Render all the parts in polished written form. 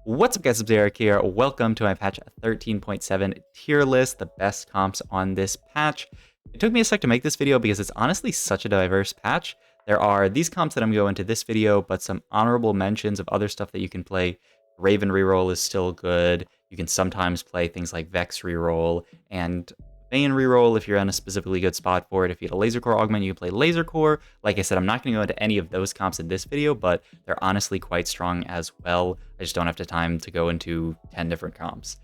What's up guys, it's Eric here. Welcome to my patch 13.7 tier list, the best comps on this patch. It took me a sec to make this video because it's honestly such a diverse patch. There are these comps that I'm going to go into this video, but some honorable mentions of other stuff that you can play. Raven Reroll is still good. You can sometimes play things like Vex Reroll and Vayne Reroll if you're in a specifically good spot for it. If you had a Laser Core augment, you can play Laser Core. Like I said, I'm not going to go into any of those comps in this video, but they're honestly quite strong as well. I just don't have the time to go into 10 different comps.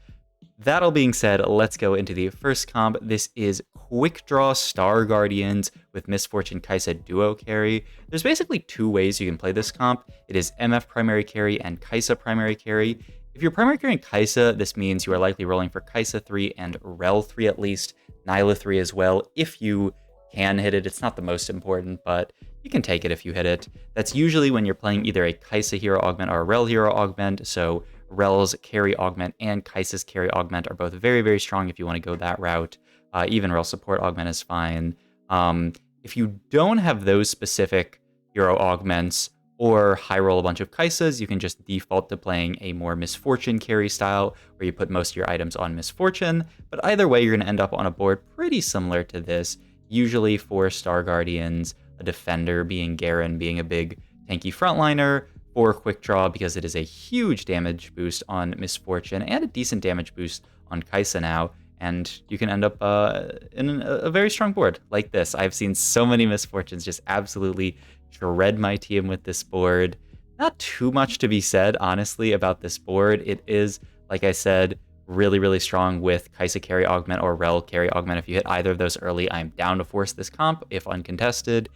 That all being said, let's go into the first comp. This is Quickdraw Star Guardians with Misfortune Kai'Sa duo carry. There's basically two ways you can play this comp. It is MF primary carry and Kai'Sa primary carry. If you're primary carrying Kai'Sa, this means you are likely rolling for Kai'Sa 3 and Rel 3 at least, Nyla 3 as well, if you can hit it. It's not the most important, but you can take it if you hit it. That's usually when you're playing either a Kai'Sa hero augment or a Rel hero augment, so Rel's carry augment and Kai'Sa's carry augment are both very, very strong if you want to go that route. Even Rel support augment is fine. If you don't have those specific hero augments, or high roll a bunch of Kai'Sas, you can just default to playing a more Misfortune carry style, where you put most of your items on Misfortune, but either way, you're going to end up on a board pretty similar to this, usually for Star Guardians, a defender being Garen, being a big tanky frontliner, or Quickdraw because it is a huge damage boost on Misfortune, and a decent damage boost on Kai'Sa now, and you can end up in a very strong board like this. I've seen so many Misfortunes just absolutely shred my team with this board. Not too much to be said, honestly, about this board. It is, like I said, really, really strong with Kai'Sa carry augment or Rel carry augment. If you hit either of those early, I'm down to force this comp if uncontested.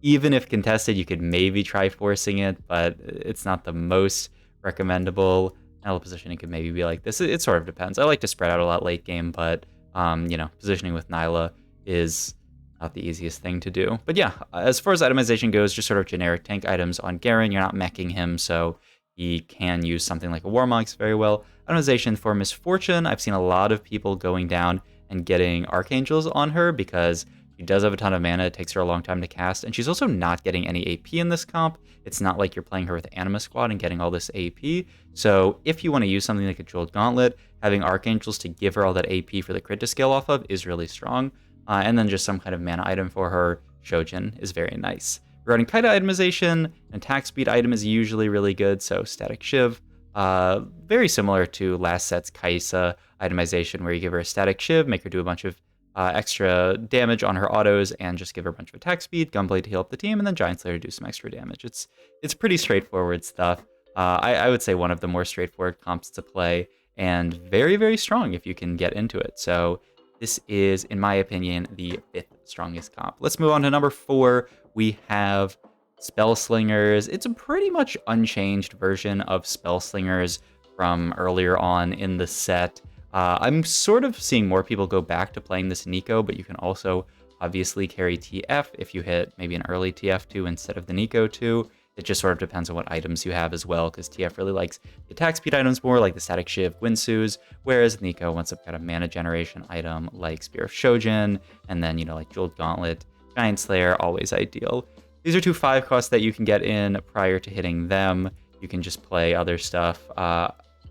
Even if contested, you could maybe try forcing it, but it's not the most recommendable. Nyla positioning could maybe be like this. It sort of depends. I like to spread out a lot late game, but positioning with Nyla is not the easiest thing to do. But yeah, as far as itemization goes, just sort of generic tank items on Garen. You're not meching him, so he can use something like a Warmox very well. Itemization for Misfortune, I've seen a lot of people going down and getting Archangels on her because she does have a ton of mana. It takes her a long time to cast, and she's also not getting any AP in this comp. It's not like you're playing her with Anima Squad and getting all this AP. So if you want to use something like a Jeweled Gauntlet, having Archangels to give her all that AP for the crit to scale off of is really strong. And then just some kind of mana item for her, Shojin, is very nice. Regarding Kaita itemization, an attack speed item is usually really good, so Static Shiv. Very similar to last set's Kai'Sa itemization, where you give her a Static Shiv, make her do a bunch of extra damage on her autos, and just give her a bunch of attack speed, Gunblade to heal up the team, and then Giant Slayer to do some extra damage. It's pretty straightforward stuff. I would say one of the more straightforward comps to play, and very, very strong if you can get into it. So this is, in my opinion, the 5th strongest comp. Let's move on to number 4. We have Spellslingers. It's a pretty much unchanged version of Spellslingers from earlier on in the set. I'm sort of seeing more people go back to playing this Nico, but you can also obviously carry TF if you hit maybe an early TF2 instead of the Nico 2. It just sort of depends on what items you have as well, because TF really likes the attack speed items more, like the Static Shiv, Winsu's, whereas Nico wants some kind of mana generation item like Spear of Shojin, and then, like Jeweled Gauntlet, Giant Slayer, always ideal. These are 2 5 costs that you can get in prior to hitting them. You can just play other stuff.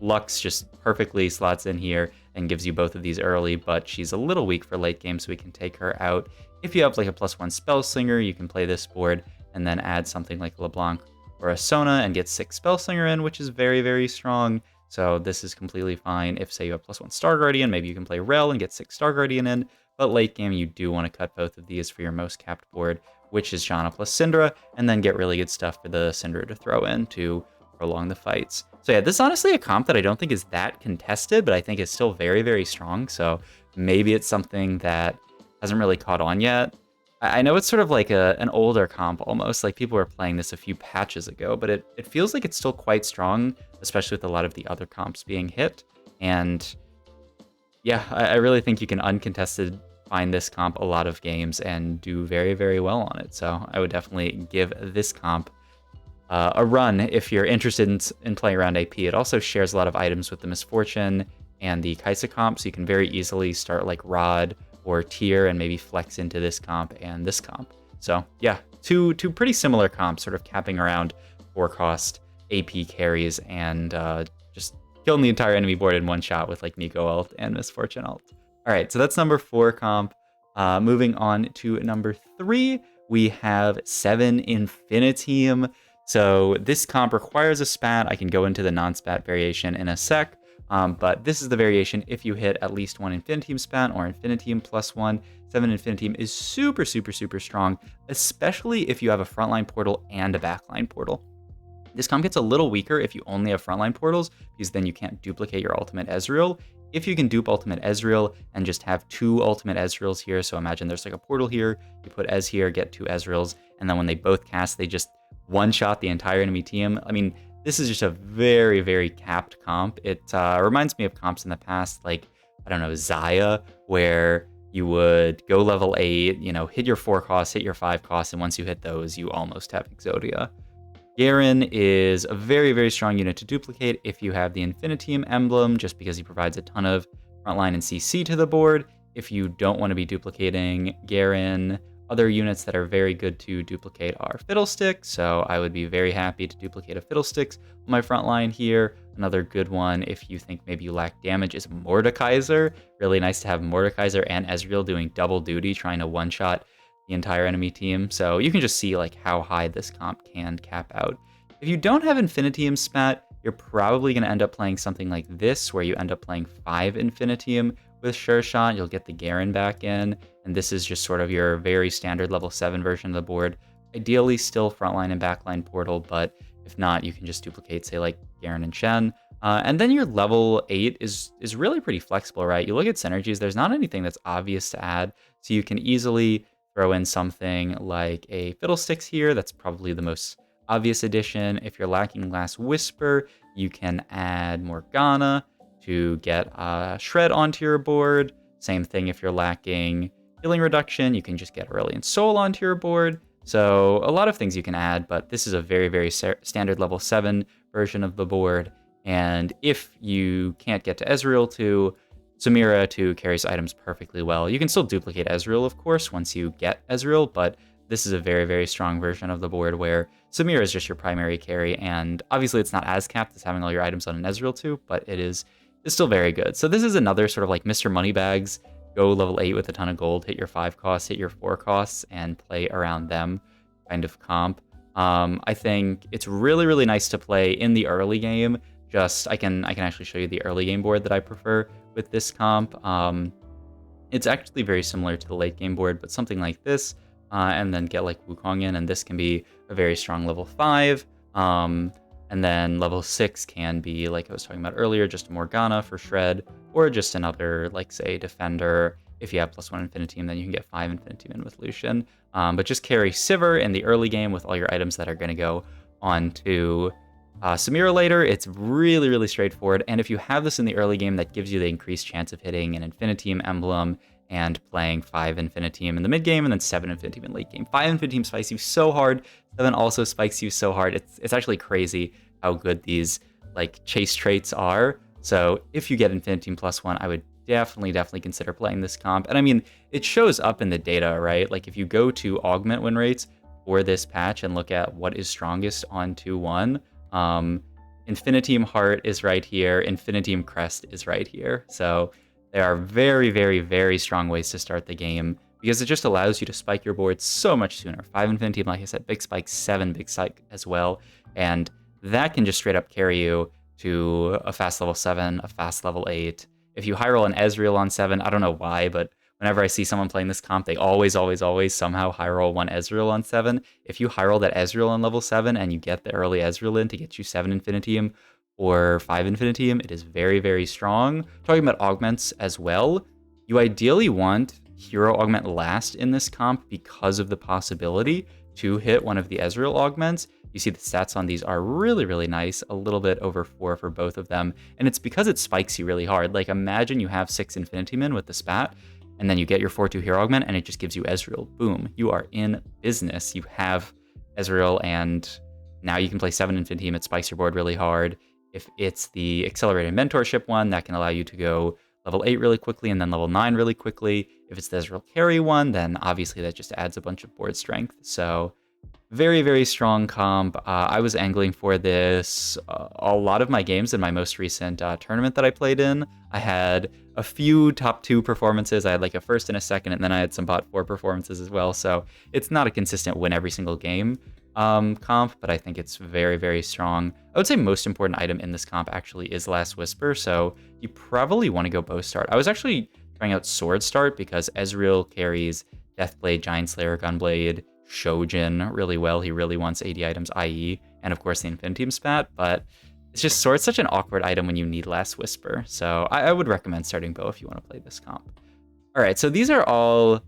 Lux just perfectly slots in here and gives you both of these early, but she's a little weak for late game, so we can take her out. If you have like a +1 Spellslinger, you can play this board and then add something like LeBlanc or a Sona and get 6 Spellslinger in, which is very, very strong. So this is completely fine. If, say, you have +1 Star Guardian, maybe you can play Rel and get 6 Star Guardian in, but late game you do want to cut both of these for your most capped board, which is Janna plus Syndra, and then get really good stuff for the Syndra to throw in to prolong the fights. So yeah, this is honestly a comp that I don't think is that contested, but I think is still very, very strong. So maybe it's something that hasn't really caught on yet. I know it's sort of like an older comp almost, like people were playing this a few patches ago, but it feels like it's still quite strong, especially with a lot of the other comps being hit. And yeah, I really think you can uncontested find this comp a lot of games and do very, very well on it. So I would definitely give this comp a run if you're interested in playing around AP. It also shares a lot of items with the Misfortune and the Kai'Sa comp, so you can very easily start like Rod or Tier and maybe flex into this comp and this comp. So yeah, two pretty similar comps, sort of capping around 4 cost AP carries and just killing the entire enemy board in one shot with like Nico ult and Misfortune ult. All right, so that's number 4 comp. Moving on to number 3, we have 7 Infiniteam. So this comp requires a spat. I can go into the non-spat variation in a sec, but this is the variation if you hit at least 1 Infiniteam spat or Infiniteam +1. 7 Infiniteam is super, super, super strong, especially if you have a frontline portal and a backline portal. This comp gets a little weaker if you only have frontline portals, because then you can't duplicate your ultimate Ezreal. If you can dupe ultimate Ezreal and just have 2 ultimate Ezreals here, so imagine there's like a portal here, you put Ez here, get 2 Ezreals, and then when they both cast, they just one-shot the entire enemy team. I mean, this is just a very, very capped comp. It reminds me of comps in the past, like, I don't know, Xayah, where you would go level 8, you know, hit your 4 costs, hit your 5 costs, and once you hit those, you almost have Exodia. Garen is a very, very strong unit to duplicate if you have the Infiniteam emblem, just because he provides a ton of frontline and CC to the board. If you don't want to be duplicating Garen, other units that are very good to duplicate are Fiddlesticks, so I would be very happy to duplicate a Fiddlesticks on my frontline here. Another good one, if you think maybe you lack damage, is Mordekaiser. Really nice to have Mordekaiser and Ezreal doing double duty, trying to one-shot the entire enemy team. So you can just see like how high this comp can cap out. If you don't have Infiniteam spat, you're probably going to end up playing something like this, where you end up playing 5 Infiniteam with Sure Shot. You'll get the Garen back in, and this is just sort of your very standard level 7 version of the board. Ideally still frontline and backline portal, but if not, you can just duplicate, say, like Garen and Shen. And then your level 8 is really pretty flexible, right? You look at synergies, there's not anything that's obvious to add, so you can easily throw in something like a Fiddlesticks here. That's probably the most obvious addition. If you're lacking Last Whisper, you can add Morgana to get Shred onto your board. Same thing if you're lacking Healing Reduction, you can just get Aurelion Soul onto your board. So a lot of things you can add, but this is a very, very standard level 7 version of the board. And if you can't get to Ezreal too, Samira too carries items perfectly well. You can still duplicate Ezreal, of course, once you get Ezreal, but this is a very, very strong version of the board where Samira is just your primary carry, and obviously it's not as capped as having all your items on an Ezreal too, but it's still very good. So this is another sort of like Mr. Moneybags, go level 8 with a ton of gold, hit your 5 costs, hit your 4 costs, and play around them kind of comp. I think it's really, really nice to play in the early game. I can actually show you the early game board that I prefer with this comp. It's actually very similar to the late game board, but something like this, and then get like Wukong in, and this can be a very strong level 5. And then level 6 can be, like I was talking about earlier, just a Morgana for Shred, or just another, like, say, Defender. If you have +1 Infiniteam, then you can get 5 Infiniteam in with Lucian. But just carry Sivir in the early game with all your items that are going to go on to Samira later. It's really, really straightforward. And if you have this in the early game, that gives you the increased chance of hitting an Infiniteam emblem and playing 5 Infiniteam in the mid game, and then 7 Infiniteam in late game. 5 Infiniteam spikes you so hard. 7 also spikes you so hard. It's actually crazy how good these like chase traits are. So if you get Infiniteam +1, I would definitely consider playing this comp. And I mean, it shows up in the data, right? Like if you go to augment win rates for this patch and look at what is strongest on 2-1, Infiniteam Heart is right here, Infiniteam Crest is right here. So there are very, very, very strong ways to start the game, because it just allows you to spike your board so much sooner. 5 Infiniteam, like I said, big spike, 7 big spike as well. And that can just straight up carry you to a fast level 7, a fast level 8. If you high roll an Ezreal on 7, I don't know why, but whenever I see someone playing this comp, they always somehow high roll one Ezreal on 7. If you high roll that Ezreal on level 7 and you get the early Ezreal in to get you 7 Infiniteam or 5 Infiniteam, it is very, very strong. Talking about augments as well, you ideally want Hero Augment last in this comp because of the possibility to hit one of the Ezreal augments. You see the stats on these are really, really nice, a little bit over 4 for both of them. And it's because it spikes you really hard. Like imagine you have 6 Infiniteam in with the spat, and then you get your 4/2 Hero Augment, and it just gives you Ezreal. Boom, you are in business. You have Ezreal, and now you can play 7 Infiniteam. It spikes your board really hard. If it's the Accelerated Mentorship one, that can allow you to go level 8 really quickly and then level 9 really quickly. If it's the Ezreal Carry one, then obviously that just adds a bunch of board strength. So Very, very strong comp. I was angling for this a lot of my games in my most recent tournament that I played in. I had a few top 2 performances. I had like a first and a second, and then I had some bot 4 performances as well. So it's not a consistent win every single game comp, but I think it's very, very strong. I would say most important item in this comp actually is Last Whisper, so you probably want to go Bow Start. I was actually trying out Sword Start because Ezreal carries Deathblade, Giant Slayer, Gunblade, Shojin really well. He really wants 80 items, IE, and of course the Infiniteam spat, but it's just Sword's such an awkward item when you need Last Whisper, so I would recommend starting Bow if you want to play this comp. Alright, so these are all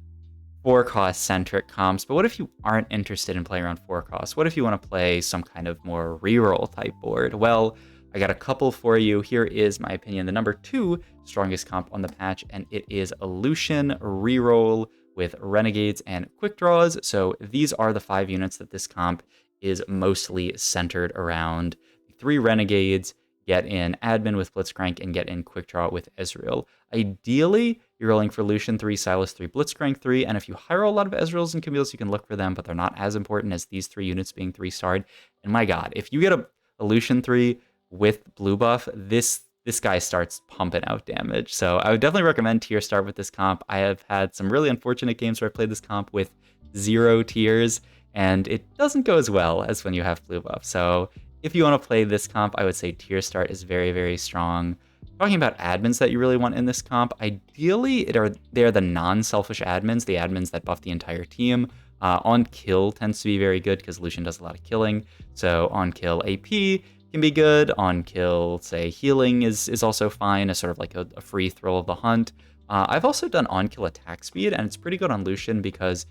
4-cost centric comps, but what if you aren't interested in playing around 4 costs? What if you want to play some kind of more reroll type board? Well, I got a couple for you. Here is my opinion, the number 2 strongest comp on the patch, and it is a Lucian Reroll with Renegades and Quickdraws. So these are the 5 units that this comp is mostly centered around. 3 Renegades, get in Admin with Blitzcrank, and get in Quickdraw with Ezreal. Ideally, you're rolling for Lucian 3, Sylas 3, Blitzcrank 3, and if you hire a lot of Ezreals and Camille's, you can look for them, but they're not as important as these 3 units being 3-starred. And my god, if you get a Lucian 3 with blue buff, this guy starts pumping out damage. So I would definitely recommend tier start with this comp. I have had some really unfortunate games where I played this comp with 0 tiers, and it doesn't go as well as when you have blue buff. So if you want to play this comp, I would say tier start is very, very strong. Talking about admins that you really want in this comp, ideally they're the non-selfish admins, the admins that buff the entire team. On kill tends to be very good because Lucian does a lot of killing. So on kill AP can be good. On kill, say, healing is also fine as sort of like a free throw of the hunt. I've also done on kill attack speed, and it's pretty good on Lucian because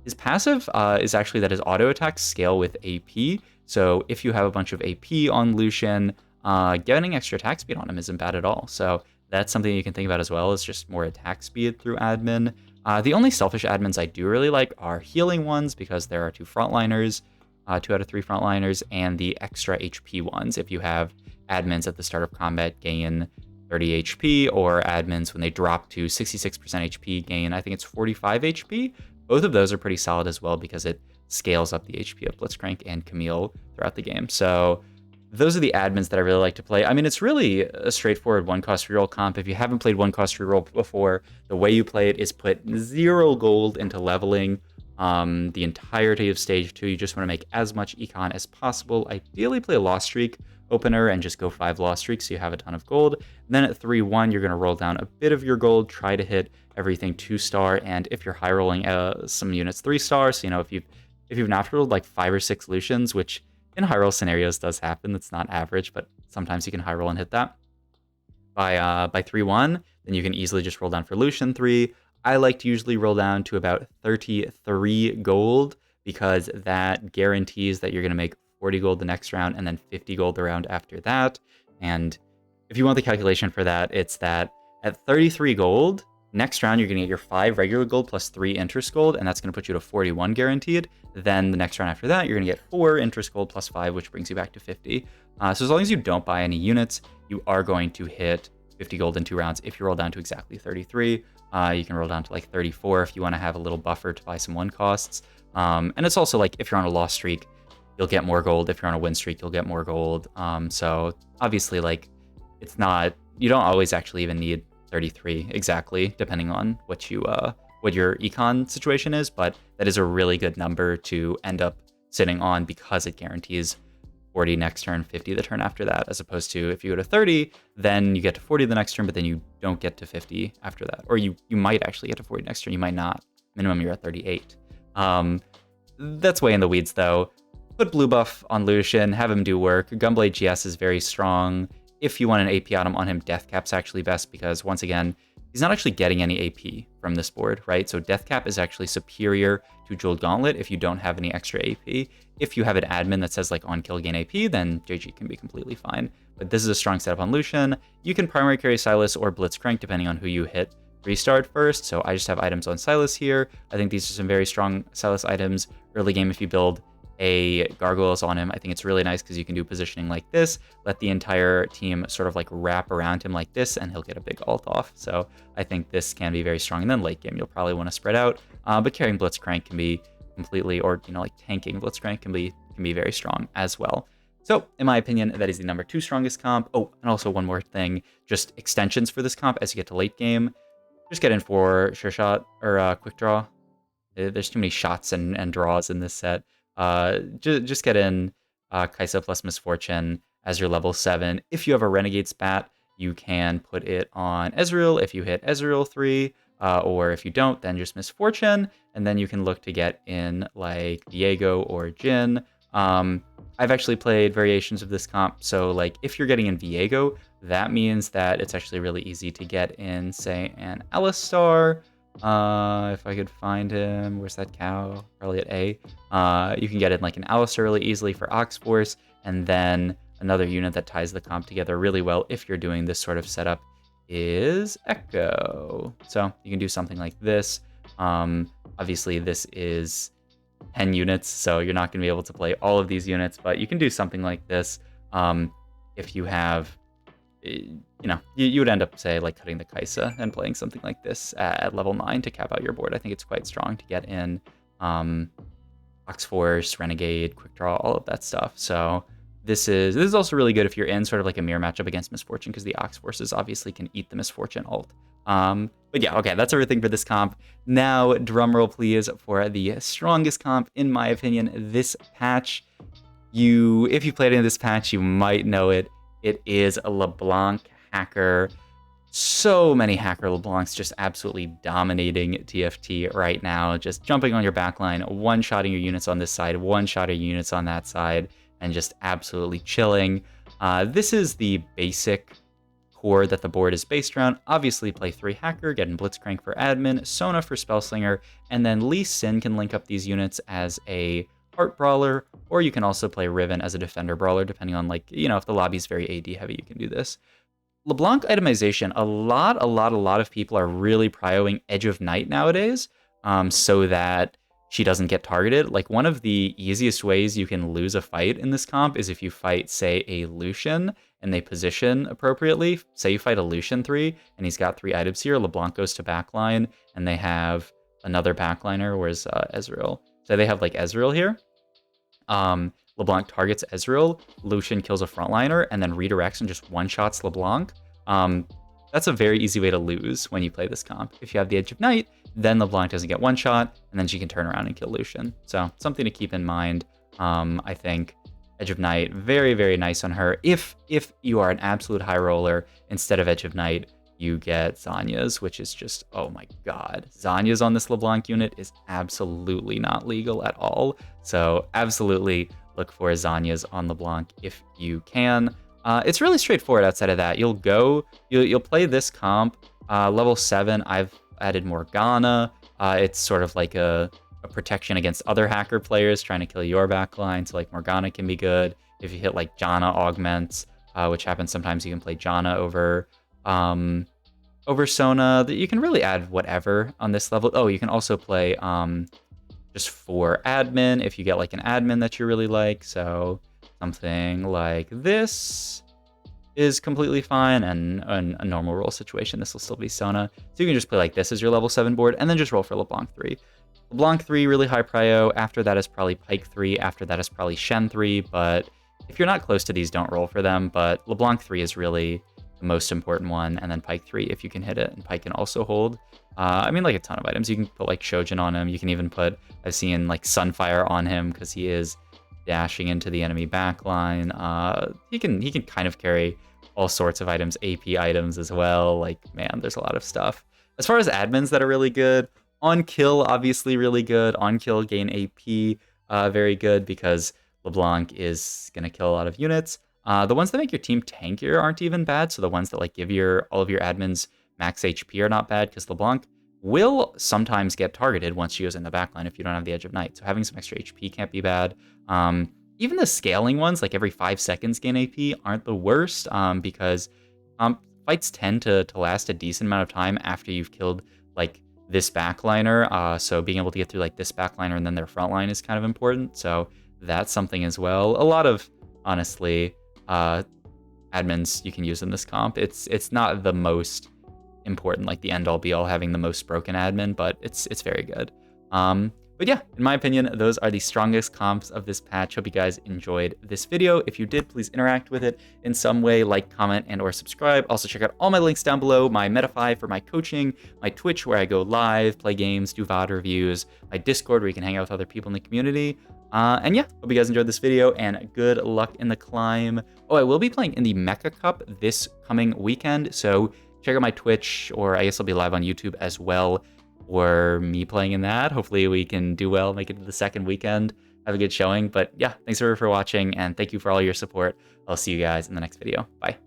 his passive is actually that his auto attacks scale with AP. So if you have a bunch of AP on Lucian, getting extra attack speed on him isn't bad at all. So that's something you can think about as well, is just more attack speed through admin. The only selfish admins I do really like are healing ones, because there are 2 frontliners, 2 out of 3 frontliners, and the extra HP ones. If you have admins at the start of combat gain 30 HP, or admins when they drop to 66% HP gain, I think it's 45 HP. Both of those are pretty solid as well because it scales up the HP of Blitzcrank and Camille throughout the game. So those are the admins that I really like to play. I mean, it's really a straightforward 1-cost reroll comp. If you haven't played 1-cost reroll before, the way you play it is put 0 gold into leveling the entirety of stage 2. You just want to make as much econ as possible. Ideally play a lost streak opener and just go 5 lost streaks so you have a ton of gold. And then at 3-1, you're going to roll down a bit of your gold, try to hit everything 2-star, and if you're high rolling some units 3-star, so if you've not rolled like 5 or 6 Lucians, which in high roll scenarios does happen, that's not average, but sometimes you can high roll and hit that by 3-1, then you can easily just roll down for Lucian 3. I like to usually roll down to about 33 gold because that guarantees that you're going to make 40 gold the next round and then 50 gold the round after that. And if you want the calculation for that, it's that at 33 gold, next round you're going to get your 5 regular gold plus 3 interest gold, and that's going to put you to 41 guaranteed. Then the next round after that, you're going to get 4 interest gold plus 5, which brings you back to 50. So as long as you don't buy any units, you are going to hit 50 gold in 2 rounds. If you roll down to exactly 33, you can roll down to like 34 if you want to have a little buffer to buy some 1-costs. And it's also like if you're on a lost streak, you'll get more gold. If you're on a win streak, you'll get more gold. So obviously, like, it's not, you don't always actually even need 33 exactly, depending on what your econ situation is, but that is a really good number to end up sitting on because it guarantees 40 next turn, 50 the turn after that, as opposed to if you go to 30, then you get to 40 the next turn, but then you don't get to 50 after that. Or you might actually get to 40 next turn, you might not. Minimum, you're at 38. That's way in the weeds, though. Put blue buff on Lucian, have him do work. Gunblade GS is very strong. If you want an AP item on him, Death Cap's actually best because, once again, he's not actually getting any AP from this board, right? So Death Cap is actually superior to Jeweled Gauntlet if you don't have any extra AP. If you have an admin that says like on kill gain AP, then JG can be completely fine. But this is a strong setup on Lucian. You can primary carry Sylas or Blitzcrank depending on who you hit restart first. So I just have items on Sylas here. I think these are some very strong Sylas items. Early game, if you build a Gargoyles on him, I think it's really nice because you can do positioning like this, let the entire team sort of like wrap around him like this, and he'll get a big ult off. So I think this can be very strong. And then late game, you'll probably want to spread out, but carrying Blitzcrank can be completely, or like tanking Blitzcrank can be very strong as well. So in my opinion, that is the number 2 strongest comp. Oh, and also one more thing, just extensions for this comp as you get to late game. Just get in for Sure Shot or Quick Draw. There's too many shots and draws in this set. Just get in Kaisa plus Misfortune as your level 7. If you have a Renegade Spat, you can put it on Ezreal if you hit Ezreal 3, or if you don't, then just Misfortune, and then you can look to get in like Viego or Jhin. I've actually played variations of this comp, so like if you're getting in Viego, that means that it's actually really easy to get in, say, an Alistar. If I could find him, where's that cow? Probably at A. You can get in like an Alistar really easily for Oxforce, and then another unit that ties the comp together really well if you're doing this sort of setup is Echo. So you can do something like this. Obviously this is 10 units, so you're not going to be able to play all of these units, but you can do something like this. If you have, you would end up, say, like cutting the Kaisa and playing something like this at level 9 to cap out your board. I think it's quite strong to get in Oxforce, Renegade, Quick Draw, all of that stuff. So this is also really good if you're in sort of like a mirror matchup against Misfortune, because the Oxforces obviously can eat the Misfortune ult. But yeah, okay, that's everything for this comp. Now, drumroll please for the strongest comp, in my opinion, this patch. If you played in this patch, you might know it. It is a LeBlanc Hacker. So many Hacker LeBlancs just absolutely dominating TFT right now, just jumping on your backline, one-shotting your units on this side, one-shotting your units on that side, and just absolutely chilling. This is the basic core that the board is based around. Obviously, play 3 Hacker, get in Blitzcrank for Admin, Sona for Spellslinger, and then Lee Sin can link up these units as a Heart Brawler, or you can also play Riven as a Defender Brawler, depending on, like, if the lobby is very AD heavy, you can do this. LeBlanc itemization, a lot of people are really prioing Edge of Night nowadays, so that she doesn't get targeted. Like, one of the easiest ways you can lose a fight in this comp is if you fight, say, a Lucian, and they position appropriately. Say you fight a Lucian 3, and he's got 3 items here, LeBlanc goes to backline, and they have another backliner, whereas Ezreal. So they have, like, Ezreal here. LeBlanc targets Ezreal, Lucian kills a frontliner, and then redirects and just one-shots LeBlanc. That's a very easy way to lose when you play this comp. If you have the Edge of Night, then LeBlanc doesn't get one shot, and then she can turn around and kill Lucian. So something to keep in mind. I think Edge of Night, very, very nice on her. If you are an absolute high roller, instead of Edge of Night, you get Zanya's, which is just, oh my god. Zanya's on this LeBlanc unit is absolutely not legal at all. So absolutely look for Zanya's on LeBlanc if you can. It's really straightforward outside of that. You'll play this comp. Level 7, I've added Morgana. It's sort of like a protection against other Hacker players trying to kill your backline. So like Morgana can be good. If you hit like Janna augments, which happens sometimes, you can play Janna over Sona. You can really add whatever on this level. Oh, you can also play just for admin if you get like an admin that you really like. So something like this is completely fine, and a normal roll situation, this will still be Sona. So you can just play like this as your level 7 board, and then just roll for LeBlanc 3. LeBlanc 3, really high prio. After that is probably Pyke 3. After that is probably Shen 3, but if you're not close to these, don't roll for them. But LeBlanc 3 is really the most important one, and then Pyke 3 if you can hit it, and Pyke can also hold. I mean, like a ton of items. You can put like Shojin on him. You can even put, I've seen like Sunfire on him because he is dashing into the enemy backline. He can kind of carry all sorts of items, AP items as well. Like, man, there's a lot of stuff. As far as admins that are really good, on kill obviously really good. On kill gain AP very good because LeBlanc is gonna kill a lot of units. The ones that make your team tankier aren't even bad. So the ones that like give all of your admins max HP are not bad, because LeBlanc will sometimes get targeted once she goes in the backline if you don't have the Edge of Night. So having some extra HP can't be bad. Even the scaling ones, like every 5 seconds gain AP, aren't the worst, because fights tend to last a decent amount of time after you've killed like this backliner. So being able to get through like this backliner and then their front line is kind of important. So that's something as well. A lot of, honestly, admins you can use in this comp. It's not the most important, like the end all be all having the most broken admin, but it's very good. But But yeah, in my opinion, those are the strongest comps of this patch. Hope you guys enjoyed this video. If you did, please interact with it in some way, like, comment, and or subscribe. Also check out all my links down below, my Metafy for my coaching, my Twitch where I go live, play games, do VOD reviews, my Discord where you can hang out with other people in the community. And yeah, hope you guys enjoyed this video, and good luck in the climb. Oh, I will be playing in the Mecha Cup this coming weekend, so check out my Twitch, or I guess I'll be live on YouTube as well, or me playing in that. Hopefully we can do well, make it to the second weekend, have a good showing. But yeah, thanks for watching, and thank you for all your support. I'll see you guys in the next video. Bye.